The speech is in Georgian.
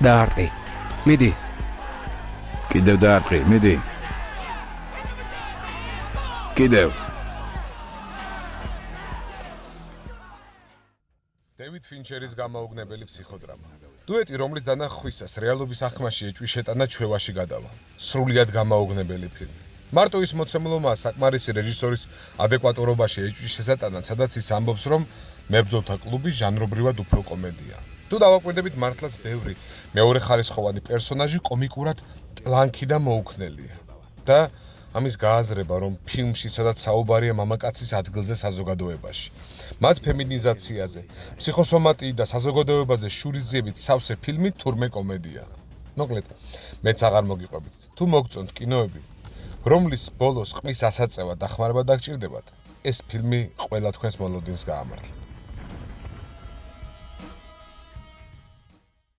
დაარტყი. მიდი. კიდევ დაარტყი, მიდი. კიდევ. დევიდ ფინჩერის გამოუგნებელი ფსიქოდრამა. დუეტი, რომლის დანახვისას რეალობის აღქმაში ეჭვი შეტანა ჩვევაში გადავა. სრულიად გამოუგნებელი ფილმი. მარტო ის მოცემულობაა საკმარისი რეჟისორის ადეკვატურობაში ეჭვის შესატანად, სადაც ის ამბობს, რომ მებრძოლთა კლუბი ჟანრობრივად უფრო კომედია. თუ დავაკვირდებით, მართლაც ბევრი მეორეხარისხოვანი პერსონაჟი კომიკურად ტლანქი და მოუქნელია. და ამის გააზრება, რომ ფილმში, სადაც საუბარია მამაკაცის ადგილზე საზოგადოებაში, მათ ფემინიზაციაზე, ფსიქოსომატიით და საზოგადოებაზე შურისძიებით სავსე ფილმი თურმე კომედია. მოკლედ, მეც აღარ მოგიყვებით. თუ მოგწონთ კინოები, რომლის ბოლოს ყმის ასაწევად დახმარება დაგჭირდებათ, ეს ფილმი ყველა თქვენს მოლოდინს გაამართლებს.